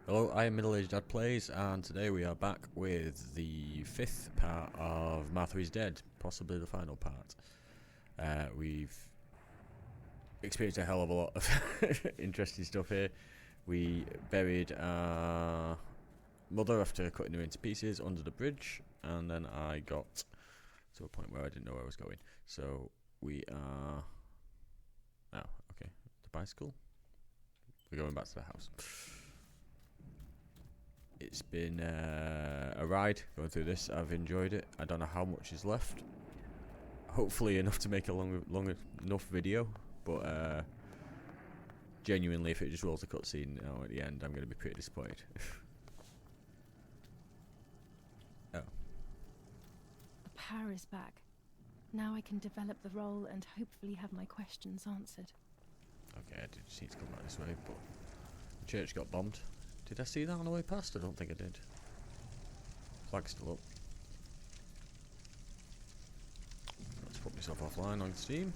Hello, I am Middle-Aged Dad Plays, and today we are back with the 5th part of Martha is Dead, possibly the final part. We've experienced a hell of a lot of interesting stuff here. We buried our mother after cutting her into pieces under the bridge, and then I got to a point where I didn't know where I was going. So we are... Oh, okay. The bicycle? We're going back to the house. It's been a ride going through this. I've enjoyed it. I don't know how much is left. Hopefully enough to make a long enough video. But genuinely, if it just rolls a cutscene at the end, I'm going to be pretty disappointed. Oh. The power is back. Now I can develop the role and hopefully have my questions answered. Okay, I did just need to come back this way, but the church got bombed. Did I see that on the way past? I don't think I did. Flag's still up. Let's put myself offline on Steam.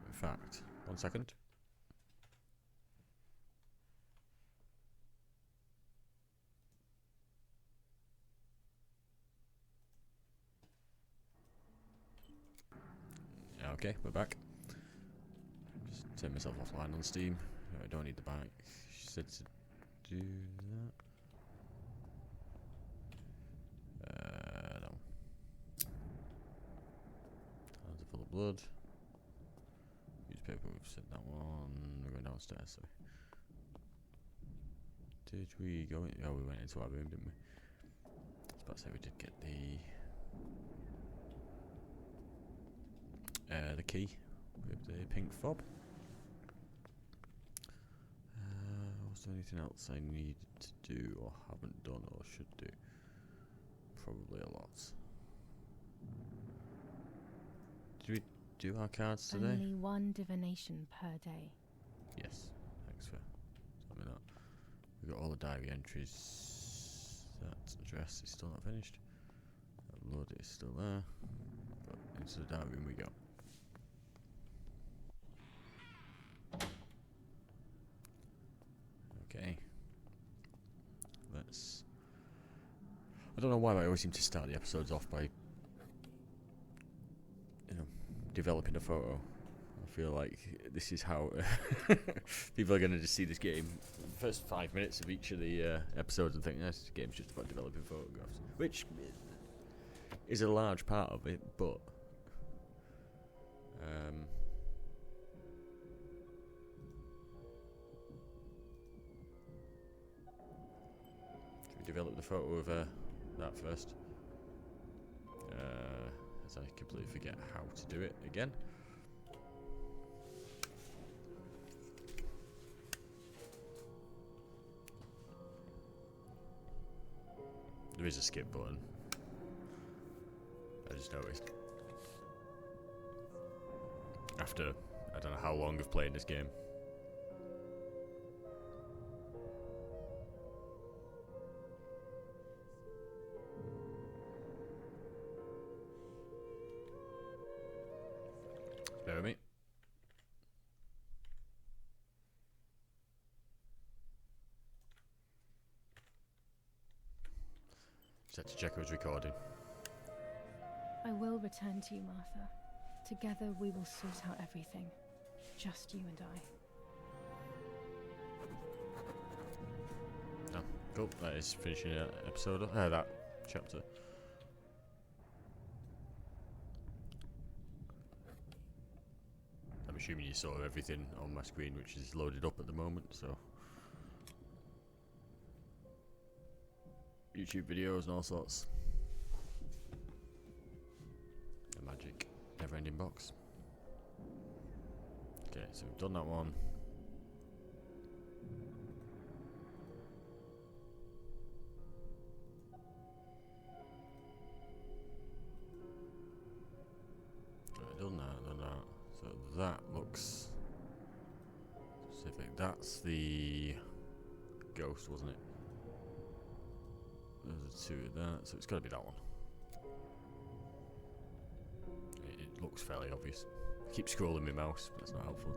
In fact, 1 second. Okay, we're back. Just turn myself offline on Steam. I don't need the bike. She said to do that. No. Hands are full of blood. Newspaper, we've said that one. We're going downstairs, so. Did we go in? Oh, we went into our room, didn't we? I was about to say we did get the key with the pink fob. Was there anything else I need to do or haven't done or should do? Probably a lot. Did we do our cards today? Only one divination per day. Yes, thanks for telling me that. We've got all the diary entries. That address is still not finished. That load is still there. But into the diary room we go. Okay. Let's... I don't know why, but I always seem to start the episodes off by, developing a photo. I feel like this is how people are going to just see this game. The first 5 minutes of each of the episodes and think, this game's just about developing photographs. Which is a large part of it, but... develop the photo of that first, as I completely forget how to do it again. There is a skip button, I just noticed. After, I don't know how long of playing this game. Bear with me. Just had to check I was recording. I will return to you, Martha. Together we will sort out everything. Just you and I. Oh, cool. That is finishing that episode. That chapter. I'm assuming you saw everything on my screen, which is loaded up at the moment, so... YouTube videos and all sorts. The magic never-ending box. Okay, so we've done that one. Done that. So that looks specific. That's the ghost, wasn't it? There's a two of that, so it's got to be that one. looks fairly obvious. I keep scrolling my mouse, but it's not helpful.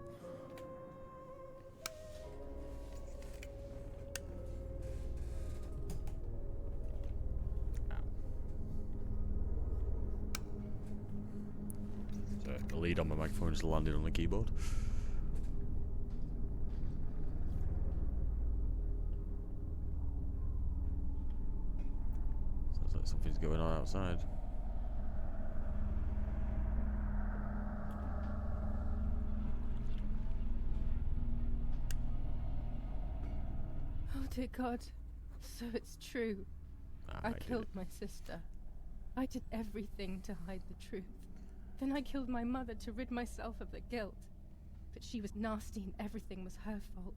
So the lead on my microphone is landed on the keyboard. Sounds like something's going on outside. Oh dear God, so it's true. I killed my sister. I did everything to hide the truth. Then I killed my mother to rid myself of the guilt. But she was nasty and everything was her fault.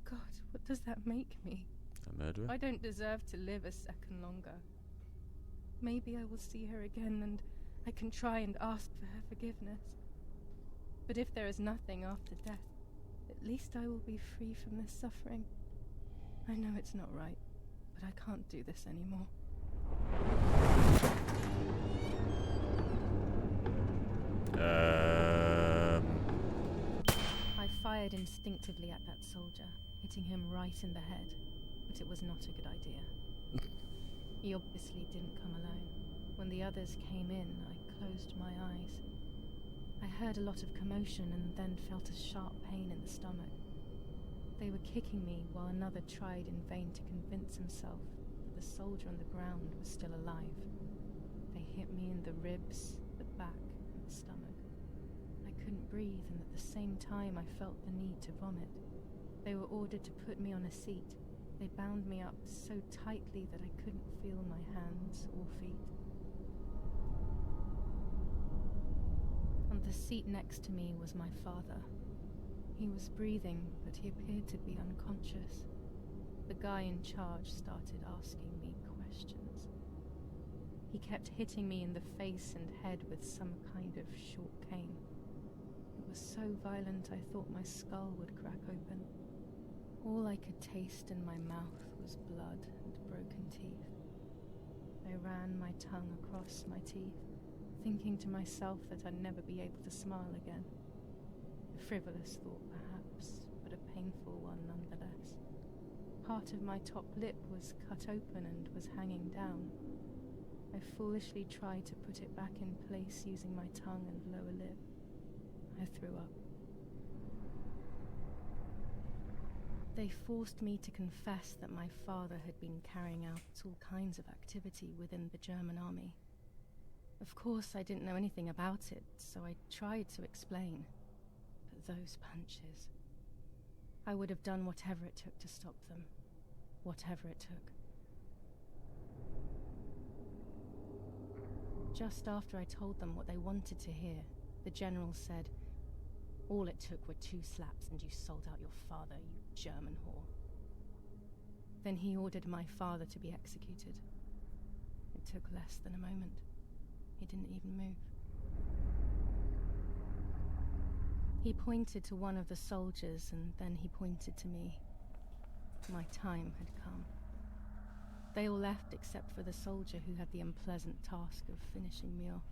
God, what does that make me? A murderer? I don't deserve to live a second longer. Maybe I will see her again and I can try and ask for her forgiveness. But if there is nothing after death, at least I will be free from this suffering. I know it's not right, but I can't do this anymore. I fired instinctively at that soldier, hitting him right in the head, but it was not a good idea. He obviously didn't come alone. When the others came in, I closed my eyes. I heard a lot of commotion and then felt a sharp pain in the stomach. They were kicking me while another tried in vain to convince himself that the soldier on the ground was still alive. They hit me in the ribs, the back, and the stomach. I couldn't breathe, and at the same time I felt the need to vomit. They were ordered to put me on a seat. They bound me up so tightly that I couldn't feel my hands or feet. On the seat next to me was my father. He was breathing, but he appeared to be unconscious. The guy in charge started asking me questions. He kept hitting me in the face and head with some kind of short cane. It was so violent I thought my skull would crack open. All I could taste in my mouth was blood and broken teeth. I ran my tongue across my teeth, thinking to myself that I'd never be able to smile again. A frivolous thought, perhaps, but a painful one nonetheless. Part of my top lip was cut open and was hanging down. I foolishly tried to put it back in place using my tongue and lower lip. I threw up. They forced me to confess that my father had been carrying out all kinds of activity within the German army. Of course, I didn't know anything about it, so I tried to explain. But those punches... I would have done whatever it took to stop them. Whatever it took. Just after I told them what they wanted to hear, the general said, "All it took were 2 slaps and you sold out your father, you German whore." Then he ordered my father to be executed. It took less than a moment. He didn't even move. He pointed to one of the soldiers and then he pointed to me. My time had come. They all left except for the soldier who had the unpleasant task of finishing me off.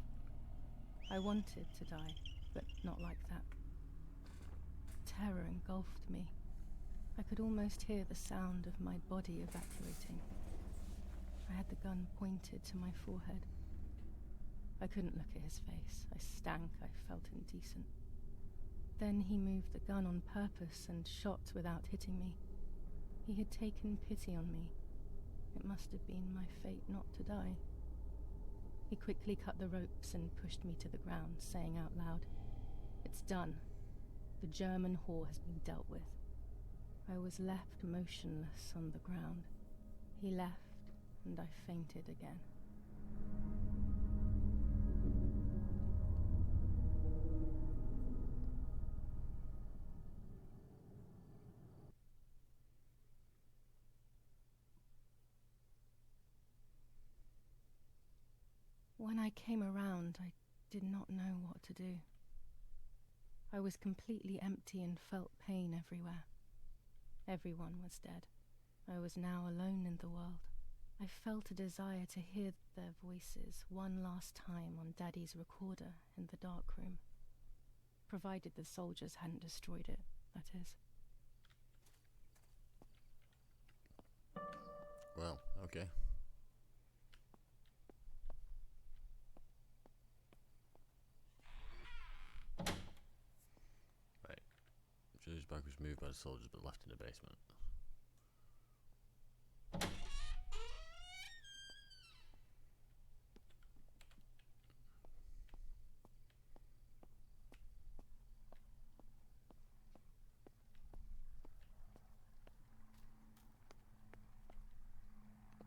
I wanted to die, but not like that. Terror engulfed me. I could almost hear the sound of my body evacuating. I had the gun pointed to my forehead. I couldn't look at his face. I stank. I felt indecent. Then he moved the gun on purpose and shot without hitting me. He had taken pity on me. It must have been my fate not to die. He quickly cut the ropes and pushed me to the ground, saying out loud, "It's done. The German whore has been dealt with." I was left motionless on the ground. He left, and I fainted again. When I came around, I did not know what to do. I was completely empty and felt pain everywhere. Everyone was dead. I was now alone in the world. I felt a desire to hear their voices one last time on Daddy's recorder in the dark room. Provided the soldiers hadn't destroyed it, that is. Well, okay. Right. Julie's bag was moved by the soldiers but left in the basement.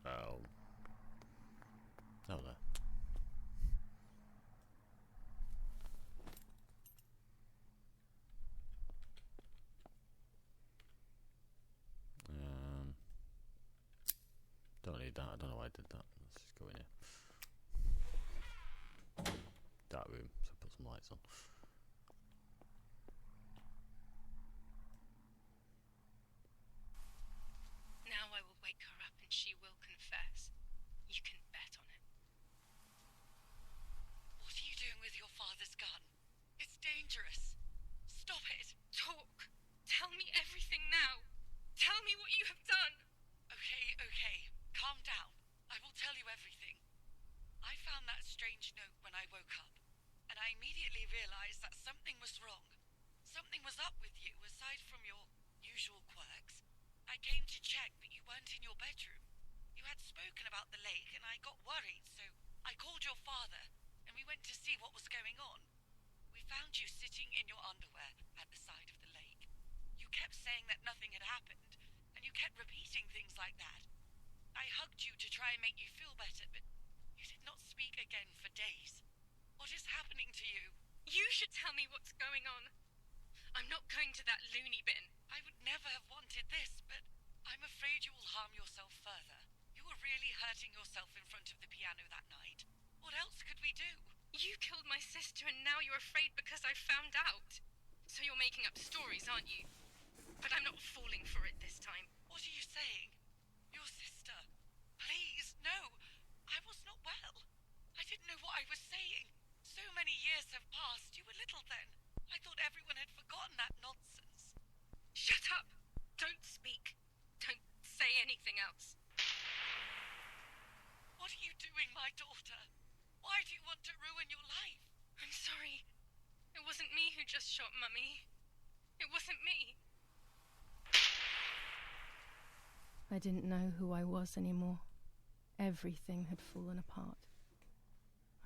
Oh. Oh, there. Don't need that. I don't know why I did that. Let's just go in here. Dark room, so put some lights on. Now I will wake her up and she will confess. You can bet on it. What are you doing with your father's gun? It's dangerous. Stop it. Talk! Tell me everything now! Tell me what you have done! Okay. Calm down. I will tell you everything. I found that strange note when I woke up, and I immediately realized that something was wrong. Something was up with you, aside from your usual quirks. I came to check, but you weren't in your bedroom. You had spoken about the lake, and I got worried, so I called your father, and we went to see what was going on. We found you sitting in your underwear at the side of the lake. You kept saying that nothing had happened, and you kept repeating things like that. I hugged you to try and make you feel better, but you did not speak again for days. What is happening to you? You should tell me what's going on. I'm not going to that loony bin. I would never have wanted this, but I'm afraid you will harm yourself further. You were really hurting yourself in front of the piano that night. What else could we do? You killed my sister and now you're afraid because I found out. So you're making up stories, aren't you? But I'm not falling for it this time. What are you saying? Your sister? Please, no. I was not well. I didn't know what I was saying. So many years have passed. You were little then. I thought everyone had forgotten that nonsense. Shut up! Don't speak. Don't say anything else. What are you doing, my daughter? Why do you want to ruin your life? I'm sorry. It wasn't me who just shot Mummy. It wasn't me. I didn't know who I was anymore. Everything had fallen apart.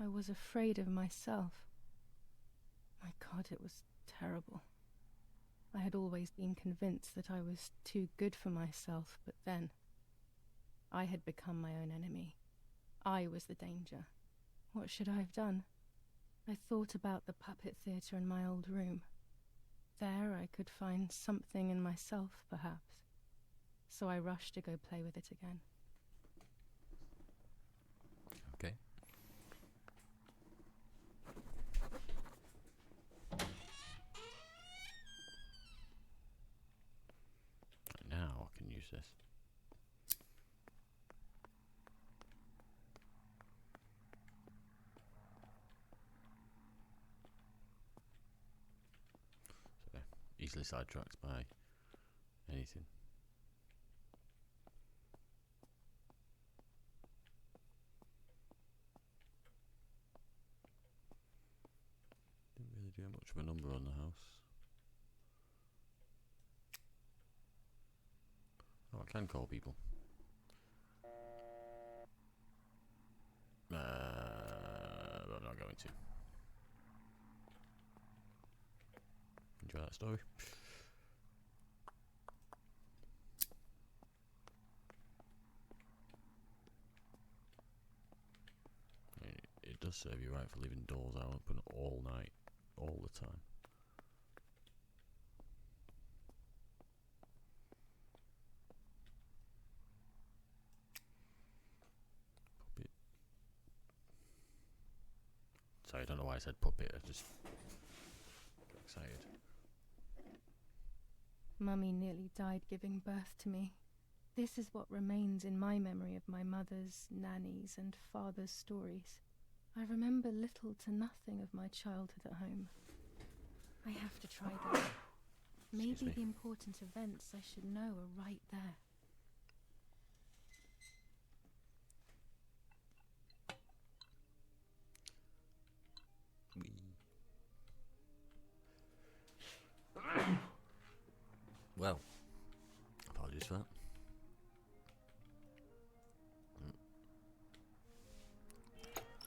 I was afraid of myself. My God, it was terrible. I had always been convinced that I was too good for myself, but then I had become my own enemy. I was the danger. What should I have done? I thought about the puppet theatre in my old room. There I could find something in myself, perhaps. So I rushed to go play with it again. Okay. Now I can use this. So, easily sidetracked by anything. Didn't really do much of a number on the house. Oh, I can call people. I'm not going to. Enjoy that story. It does serve you right for leaving doors open all night, all the time. Puppet. Sorry, I don't know why I said puppet. I just got excited. Mummy nearly died giving birth to me. This is what remains in my memory of my mother's, nanny's, and father's stories. I remember little to nothing of my childhood at home. I have to try them. Maybe the important events I should know are right there. Well, apologies for that.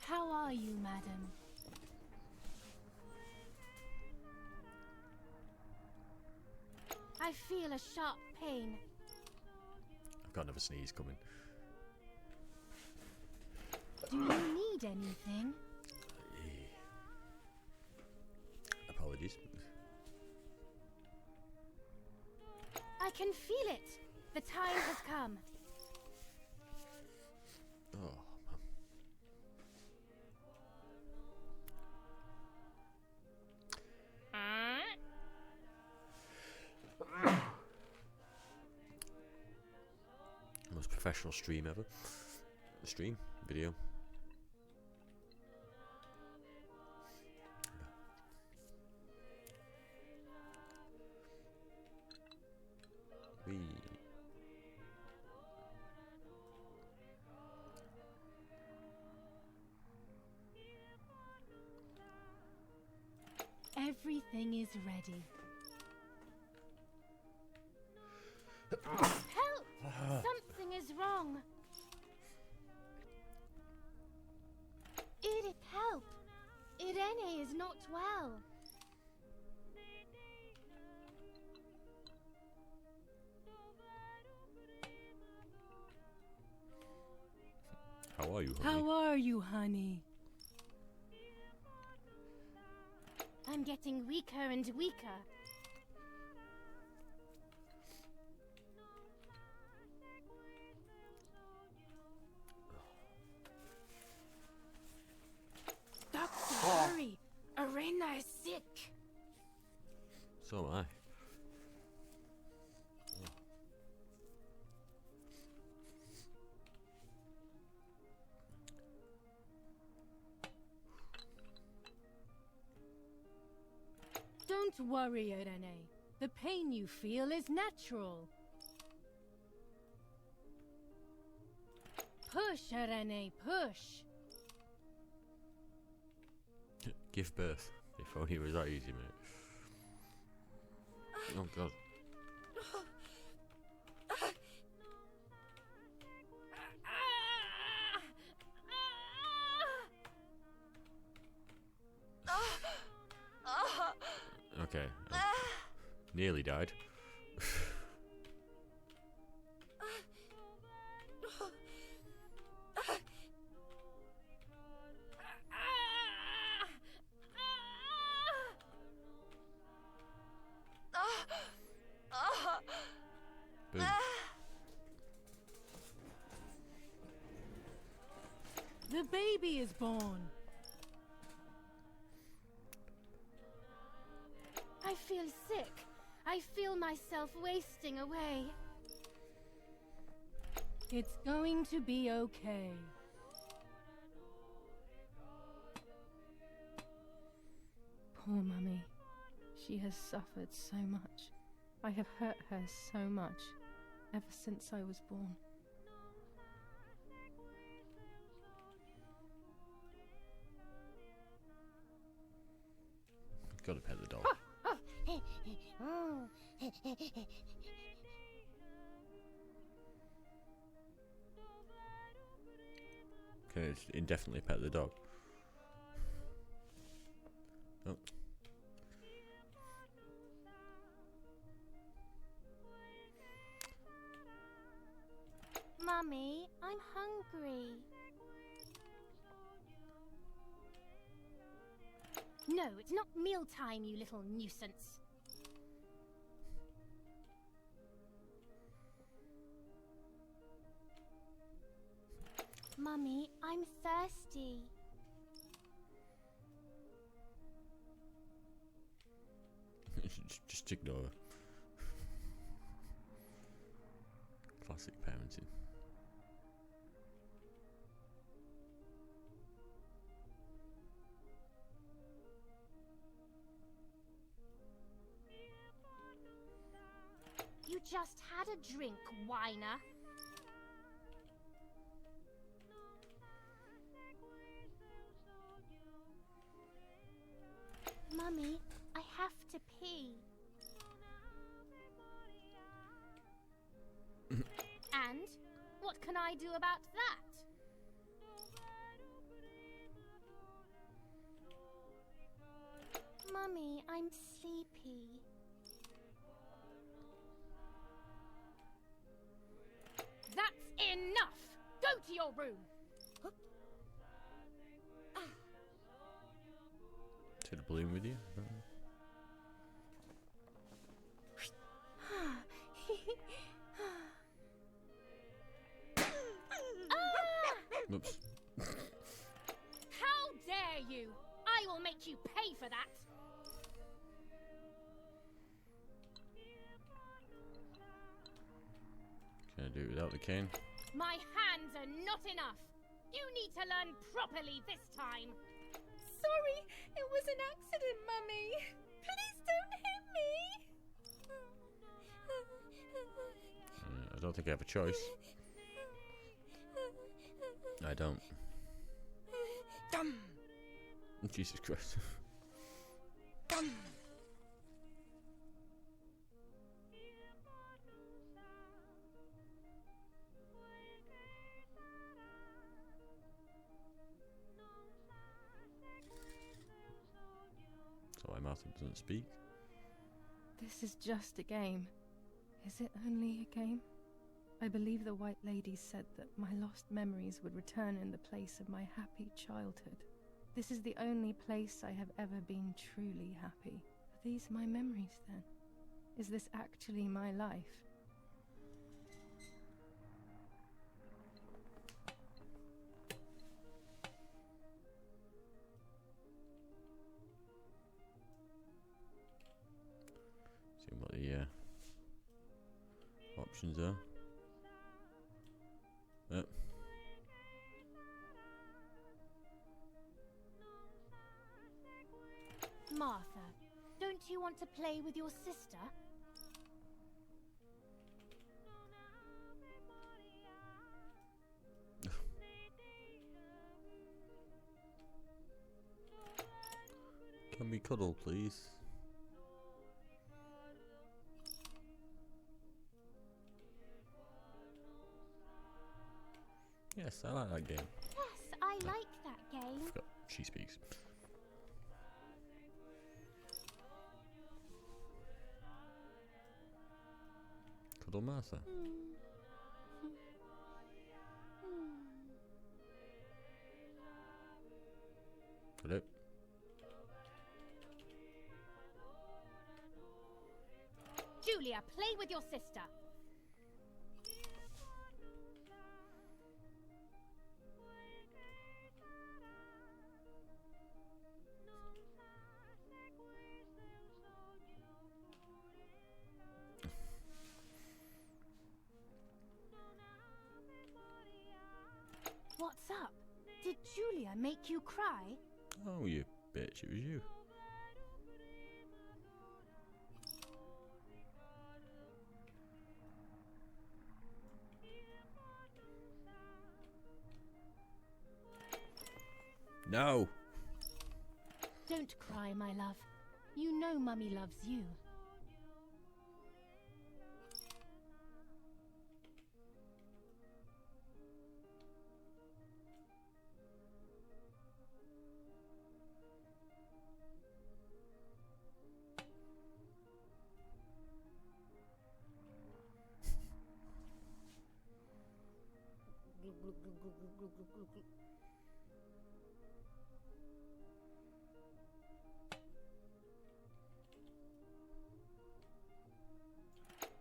How are you, madam? I feel a sharp pain. I've got another sneeze coming. Do you need anything? Apologies. I can feel it. The time has come. Oh, most professional stream ever. Stream video. Wee. Everything is ready. Help! Something is wrong. Edith, help! Irene is not well. How are you, honey? How are you, honey? I'm getting weaker and weaker. Doctor, hurry! Arena is sick. So am I. Don't worry, Irene. The pain you feel is natural. Push, Irene, push. Give birth. If only it was that easy, mate. Oh god. Okay. Nearly died. Boom. The baby is born. I feel sick. I feel myself wasting away. It's going to be okay. Poor Mummy. She has suffered so much. I have hurt her so much, ever since I was born. Gotta pet the dog. Okay, indefinitely pet the dog. Oh. Mummy, I'm hungry. No, it's not mealtime, you little nuisance. Mummy, I'm thirsty. Just ignore her. Classic parenting. You just had a drink, whiner. Mummy, I have to pee. And what can I do about that? Mummy, I'm sleepy. That's enough! Go to your room! To the balloon with you? Oops. How dare you! I will make you pay for that! Can I do it without the cane? My hands are not enough! You need to learn properly this time! Sorry, it was an accident, Mummy. Please don't hit me. I don't think I have a choice. I don't. Jesus Christ. So why Martha doesn't speak? This is just a game. Is it only a game? I believe the White Lady said that my lost memories would return in the place of my happy childhood. This is the only place I have ever been truly happy. Are these my memories then? Is this actually my life? See what the options are. Yep. Martha, don't you want to play with your sister? Can we cuddle, please? Yes, I like that game. Yes, I like that game. Forgot she speaks. Cuddle Martha. Hello. Julia, play with your sister. What's up? Did Julia make you cry? Oh, you bitch, it was you. No! Don't cry, my love. You know Mummy loves you.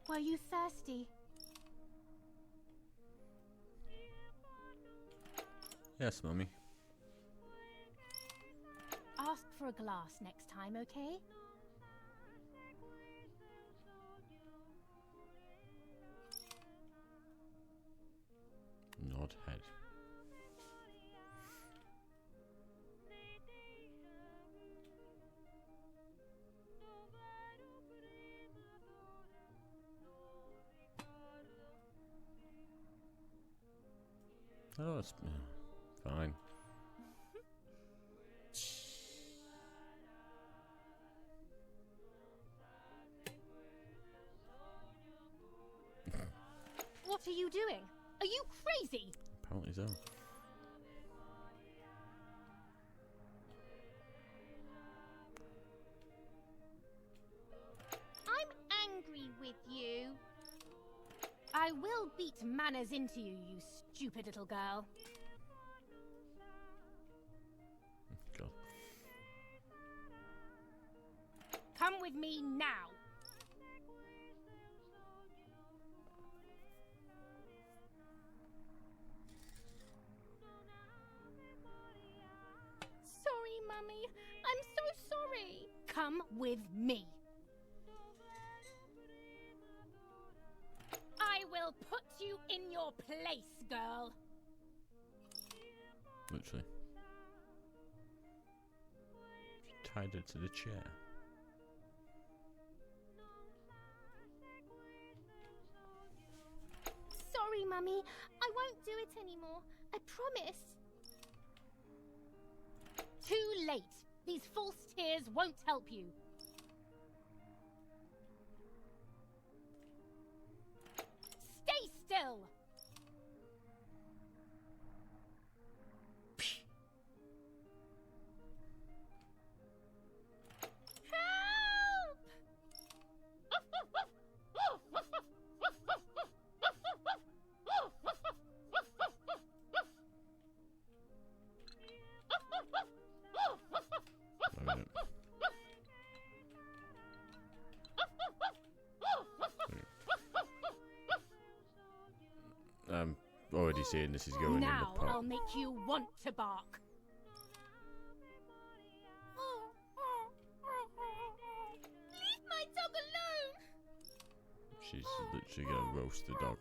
Were you thirsty? Yes, Mummy. Ask for a glass next time, okay? odd head. Oh, it's fine. What are you doing? Are you crazy? Apparently so. I'm angry with you. I will beat manners into you, you stupid little girl. God. Come with me now. Sorry, Mummy. I'm so sorry. Come with me. I will put you in your place, girl. Literally. She tied her to the chair. Sorry, Mummy. I won't do it anymore. I promise. Too late. These false tears won't help you. Stay still. Help! I'm already seeing this is going Now in the pot. I'll make you want to bark. Leave my dog alone! She's literally gonna roast the dog.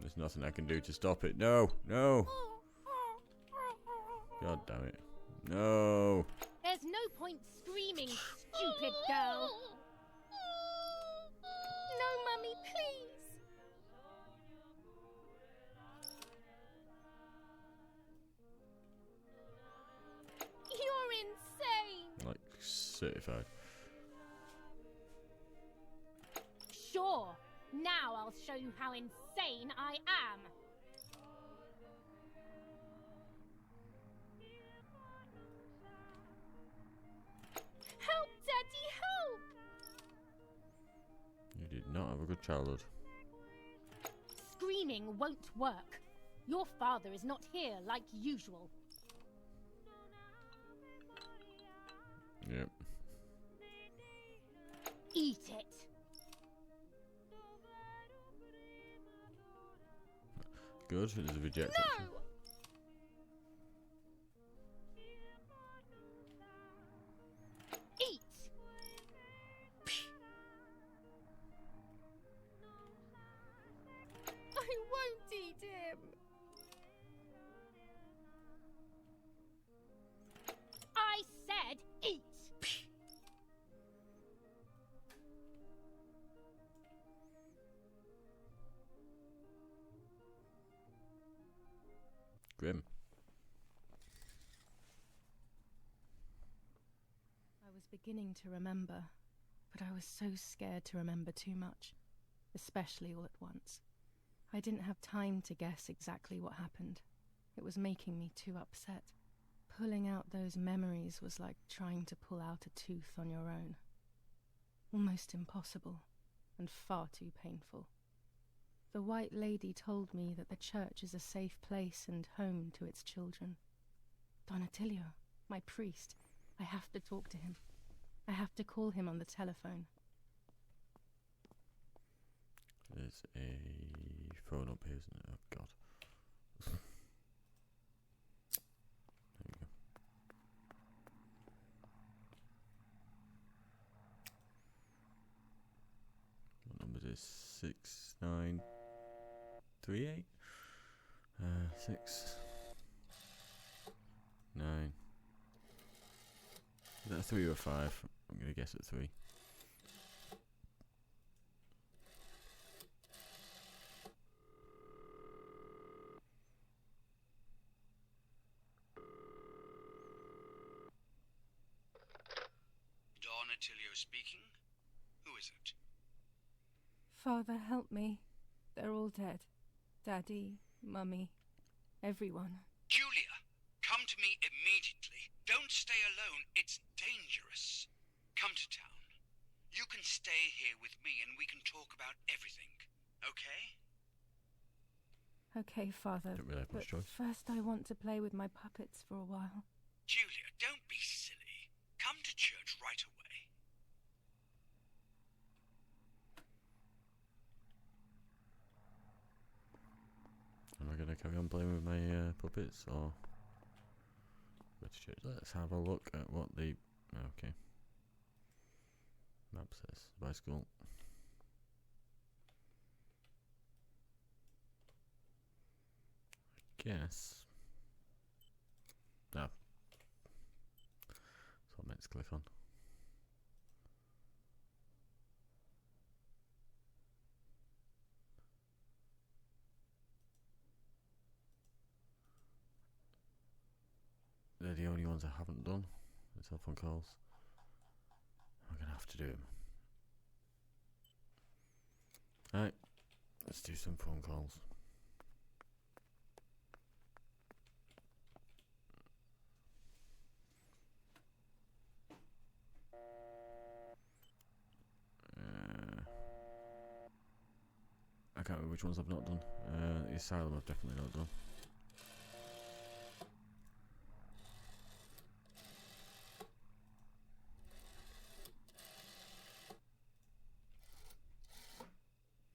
There's nothing I can do to stop it. No, no. God damn it. No. There's no point screaming, stupid girl. No, Mummy, please. You're insane. Like, certified. Sure. Now I'll show you how insane I am. Help, Daddy, help! You did not have a good childhood. Screaming won't work. Your father is not here like usual. Yep. Eat it. Good. There's a reject No! option. Eat! I won't eat him. I said eat! Grim. I was beginning to remember, but I was so scared to remember too much, especially all at once. I didn't have time to guess exactly what happened. It was making me too upset. Pulling out those memories was like trying to pull out a tooth on your own. Almost impossible, and far too painful. The White Lady told me that the church is a safe place and home to its children. Don Attilio, my priest, I have to talk to him. I have to call him on the telephone. There's a phone up here, isn't it? Oh, God. There we go. What number is this? 6938? 6, 9. Is that a 3 or a 5? I'm gonna guess at 3. Don Attilio speaking. Who is it? Father, help me. They're all dead. Daddy, Mummy, everyone. Julia, come to me immediately. Don't stay alone. It's dangerous. Come to town. You can stay here with me and we can talk about everything. Okay? Okay, Father, Don't really have much but choice. first I want to play with my puppets for a while. Julia, don't be silly. Come to church right away. Am I gonna carry on playing with my puppets or go to church? Let's have a look at what the okay map says. Bicycle. Guess. No. That's what I meant to click on. They're the only ones I haven't done. The telephone calls. I'm gonna have to do them. Alright, let's do some phone calls. I can't remember which ones I've not done. The Asylum I've definitely not done.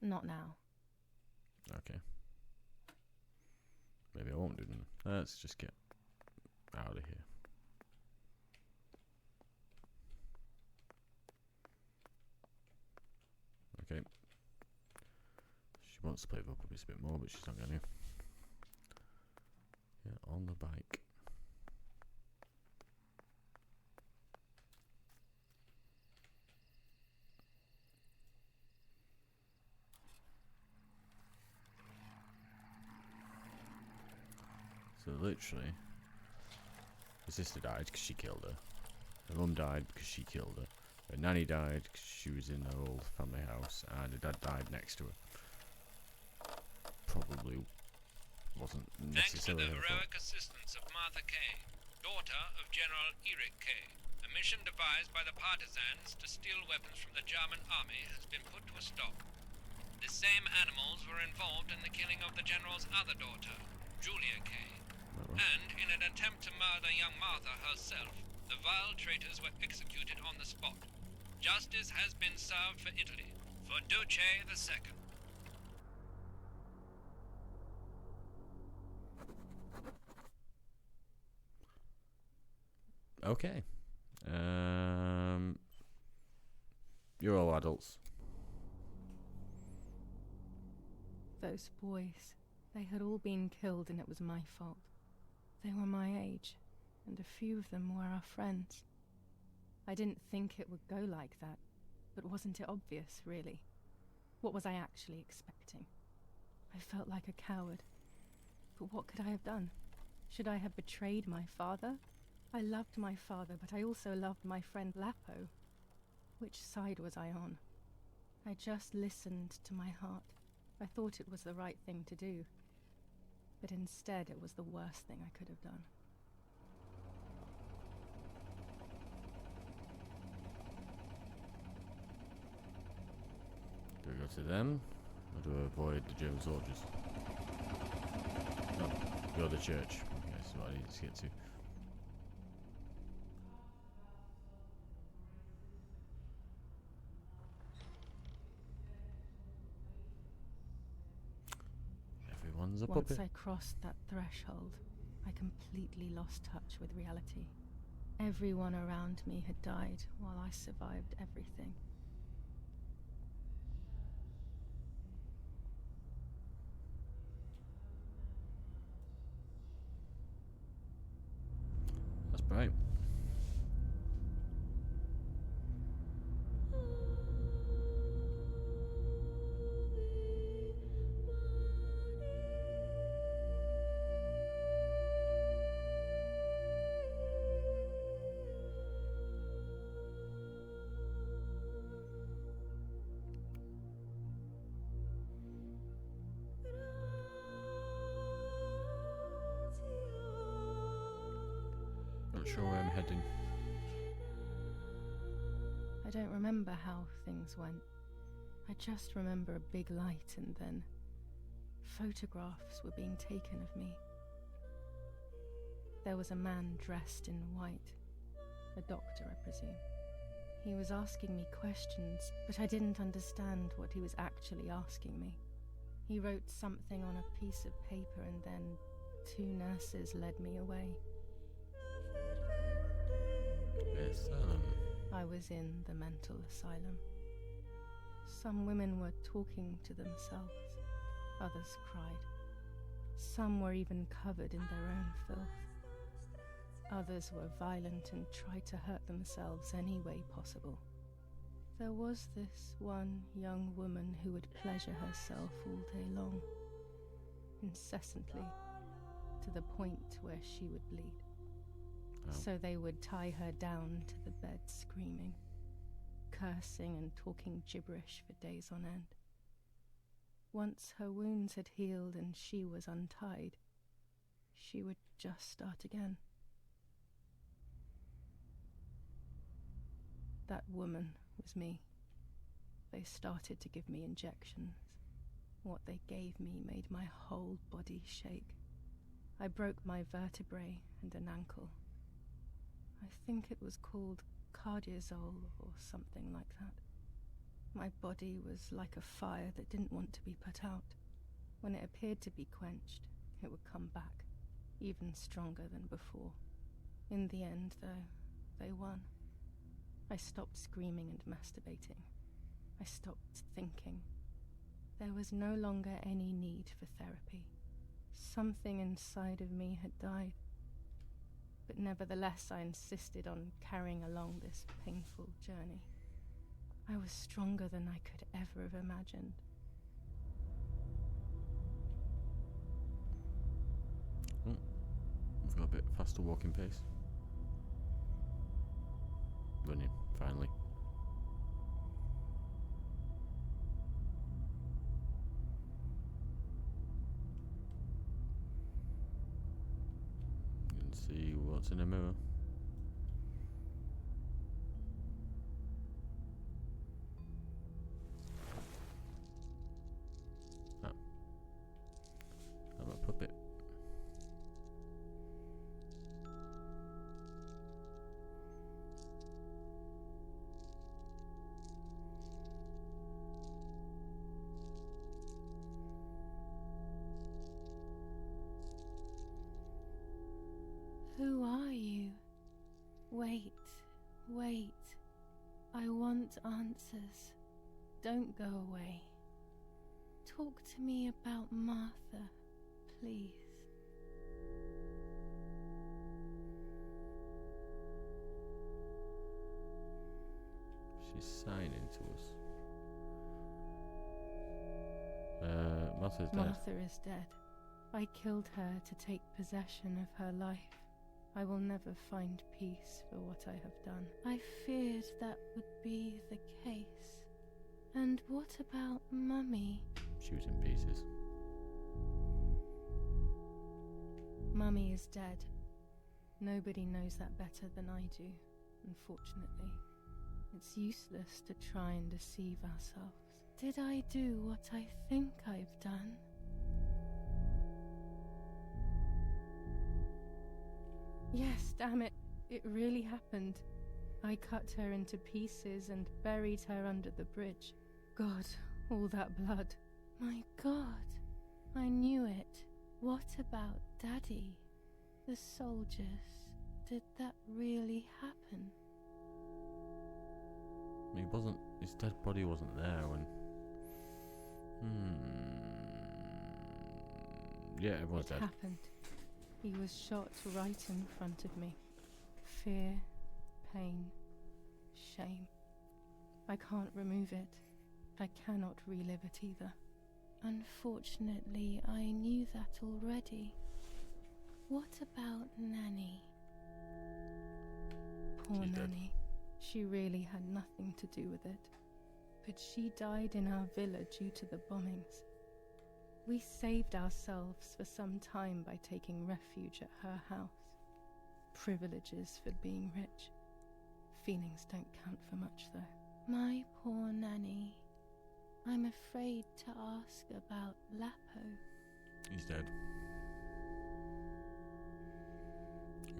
Not now. Okay. Maybe I won't do them. Let's just get out of here. Okay. She wants to play with puppets a bit more, but she's not going to. Yeah, on the bike. So literally, her sister died because she killed her. Her mum died because she killed her. Her nanny died because she was in her old family house, and her dad died next to her. Probably wasn't Thanks to necessarily the her fault. heroic assistance of Martha Kay, daughter of General Eric Kay, a mission devised by the partisans to steal weapons from the German army has been put to a stop. The same animals were involved in the killing of the general's other daughter, Julia Kay. And in an attempt to murder young Martha herself, the vile traitors were executed on the spot. Justice has been served for Italy, for Duce II. Okay. You're all adults. Those boys, they had all been killed and it was my fault. They were my age, and a few of them were our friends. I didn't think it would go like that, but wasn't it obvious, really? What was I actually expecting? I felt like a coward. But what could I have done? Should I have betrayed my father? I loved my father, but I also loved my friend Lapo. Which side was I on? I just listened to my heart. I thought it was the right thing to do. But instead, it was the worst thing I could have done. Do we go to them, or do we avoid the German soldiers? No, go to the church. Okay, that's what I need to get to. Everyone's a Once puppet. I crossed that threshold, I completely lost touch with reality. Everyone around me had died while I survived everything. not sure where I'm heading. I don't remember how things went. I just remember a big light and then photographs were being taken of me. There was a man dressed in white, a doctor, I presume. He was asking me questions, but I didn't understand what he was actually asking me. He wrote something on a piece of paper and then 2 nurses led me away. Yes, I was in the mental asylum. Some women were talking to themselves. Others cried. Some were even covered in their own filth. Others were violent and tried to hurt themselves any way possible. There was this one young woman who would pleasure herself all day long, incessantly, to the point where she would bleed. Oh. So they would tie her down to the bed screaming, cursing and talking gibberish for days on end. Once her wounds had healed and she was untied, she would just start again. That woman was me. They started to give me injections. What they gave me made my whole body shake. I broke my vertebrae and an ankle. I think it was called cardiazole or something like that. My body was like a fire that didn't want to be put out. When it appeared to be quenched, it would come back, even stronger than before. In the end, though, they won. I stopped screaming and masturbating. I stopped thinking. There was no longer any need for therapy. Something inside of me had died. But nevertheless, I insisted on carrying along this painful journey. I was stronger than I could ever have imagined. Oh, we've got a bit faster walking pace. Running, finally. You can see what's in the mirror. Ah. I'm a puppet. Who are you? Wait, wait. I want answers. Don't go away. Talk to me about Martha, please. She's signing to us. Martha's dead. Martha is dead. I killed her to take possession of her life. I will never find peace for what I have done. I feared that would be the case. And what about Mummy? She was in pieces. Mummy is dead. Nobody knows that better than I do, unfortunately. It's useless to try and deceive ourselves. Did I do what I think I've done? Yes, damn it. It really happened. I cut her into pieces and buried her under the bridge. God, all that blood. My God, I knew it. What about Daddy? The soldiers? Did that really happen? He wasn't. His dead body wasn't there when. Yeah, everyone's It dead. happened. He was shot right in front of me. Fear, pain, shame. I can't remove it. I cannot relive it either. Unfortunately, I knew that already. What about Nanny? Poor She's dead. Nanny. She really had nothing to do with it. But she died in our villa due to the bombings. We saved ourselves for some time by taking refuge at her house. privileges for being rich. Feelings don't count for much, though. My poor Nanny. I'm afraid to ask about Lapo. He's dead.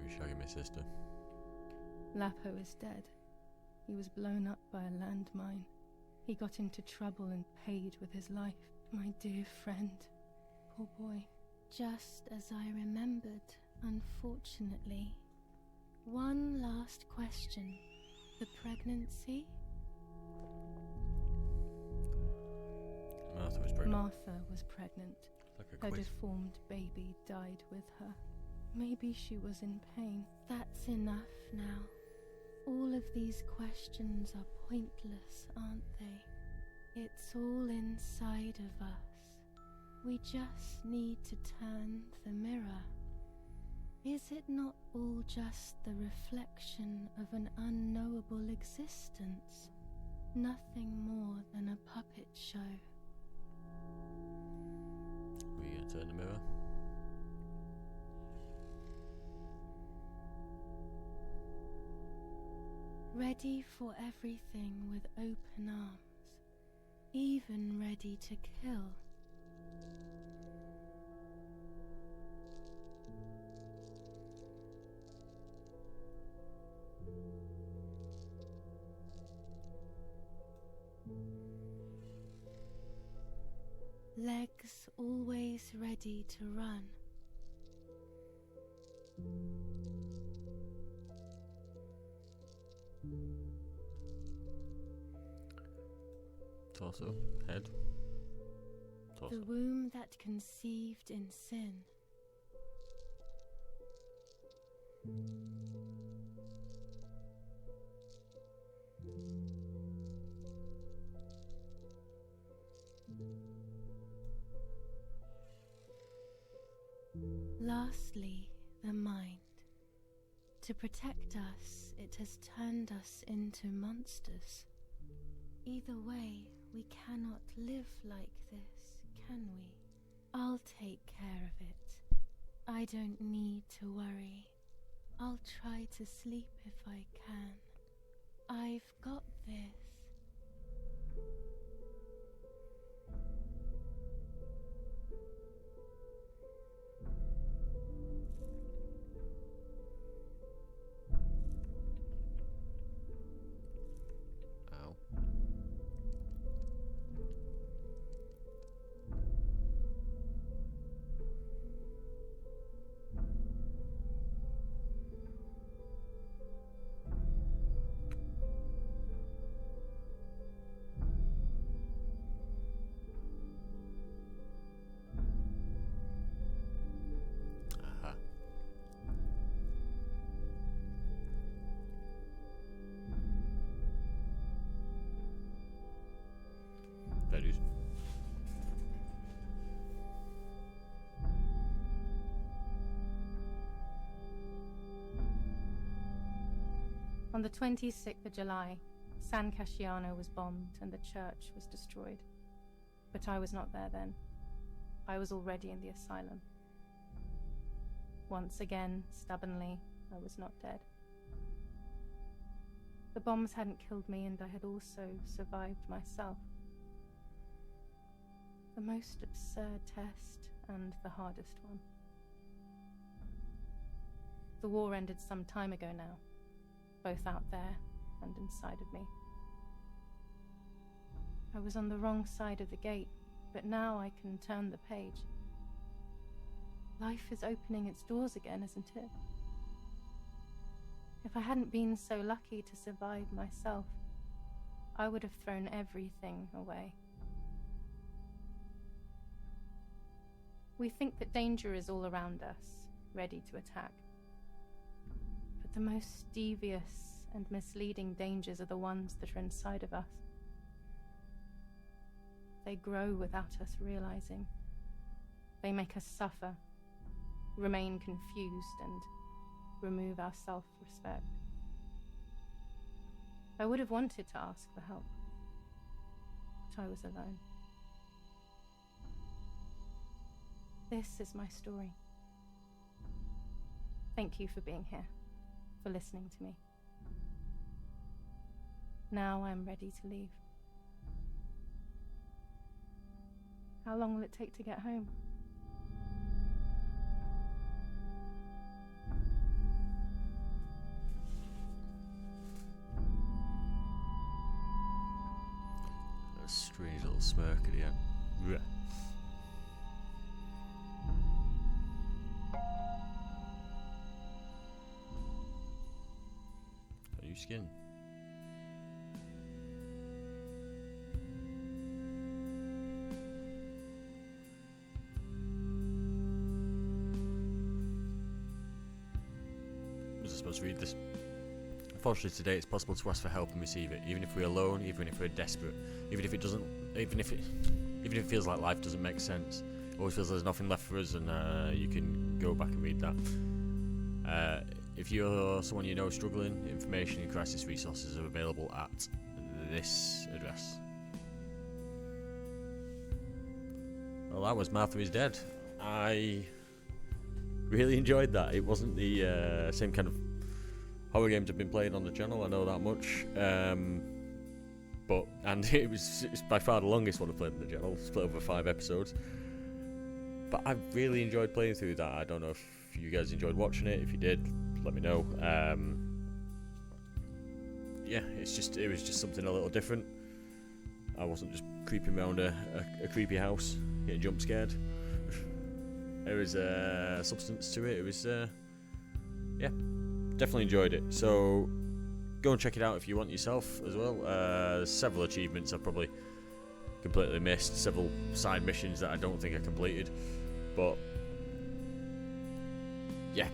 Who's shagging my sister? Lapo is dead. He was blown up by a landmine. He got into trouble and paid with his life. My dear friend. Poor boy. Just as I remembered, unfortunately. One last question. The pregnancy? Martha was pregnant. Martha was pregnant. Like a Her quiz. deformed baby died with her. Maybe she was in pain. That's enough now. All of these questions are pointless, aren't they? It's all inside of us. We just need to turn the mirror. Is it not all just the reflection of an unknowable existence? Nothing more than a puppet show. We gonna turn the mirror? Ready for everything with open arms, even ready to kill. Legs always ready to run. Torso, head, torso. The womb that conceived in sin. Lastly, the mind. To protect us, it has turned us into monsters. Either way, we cannot live like this, can we? I'll take care of it. I don't need to worry. I'll try to sleep if I can. I've got this. Ow. Aha. Values. On the 26th of July, San Casciano was bombed and the church was destroyed. But I was not there then. I was already in the asylum. Once again, stubbornly, I was not dead. The bombs hadn't killed me, and I had also survived myself. The most absurd test and the hardest one. The war ended some time ago now, both out there and inside of me. I was on the wrong side of the gate, but now I can turn the page. Life is opening its doors again, isn't it? If I hadn't been so lucky to survive myself, I would have thrown everything away. We think that danger is all around us, ready to attack. But the most devious and misleading dangers are the ones that are inside of us. They grow without us realizing. They make us suffer, remain confused, and remove our self-respect. I would have wanted to ask for help, but I was alone. This is my story. Thank you for being here. for listening to me. Now I'm ready to leave. How long will it take to get home? A strange little smirk at the end. Blech. New skin. Was I supposed to read this? Unfortunately, today it's possible to ask for help and receive it, even if we're alone, even if we're desperate, even if it feels like life doesn't make sense. Always feels there's nothing left for us, and you can go back and read that. If you're someone you know struggling, information and crisis resources are available at this address. Well, that was Martha is Dead. I really enjoyed that. It wasn't the same kind of horror games I've been playing on the channel, I know that much. And it's by far the longest one I've played on the channel, split over 5 episodes. But I really enjoyed playing through that. I don't know if you guys enjoyed watching it. If you did, let me know. Yeah, it was just something a little different. I wasn't just creeping around a creepy house, getting jump scared. There was substance to it. It was, yeah, definitely enjoyed it. So go and check it out if you want yourself as well. There's several achievements I've probably completely missed, several side missions that I don't think I completed, but yeah,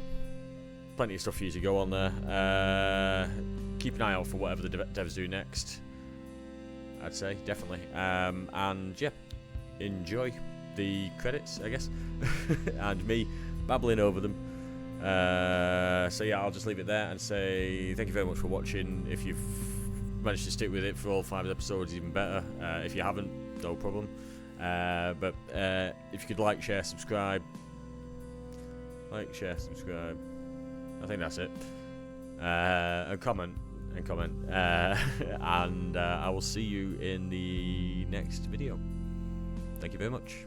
plenty of stuff for you to go on there. Keep an eye out for whatever the devs do next, I'd say, definitely. And yeah, enjoy the credits, I guess, and me babbling over them. So yeah, I'll just leave it there and say thank you very much for watching. If you've managed to stick with it for all 5 episodes, even better. If you haven't, no problem. But if you could like, share, subscribe. I think that's it. And comment. And I will see you in the next video. Thank you very much.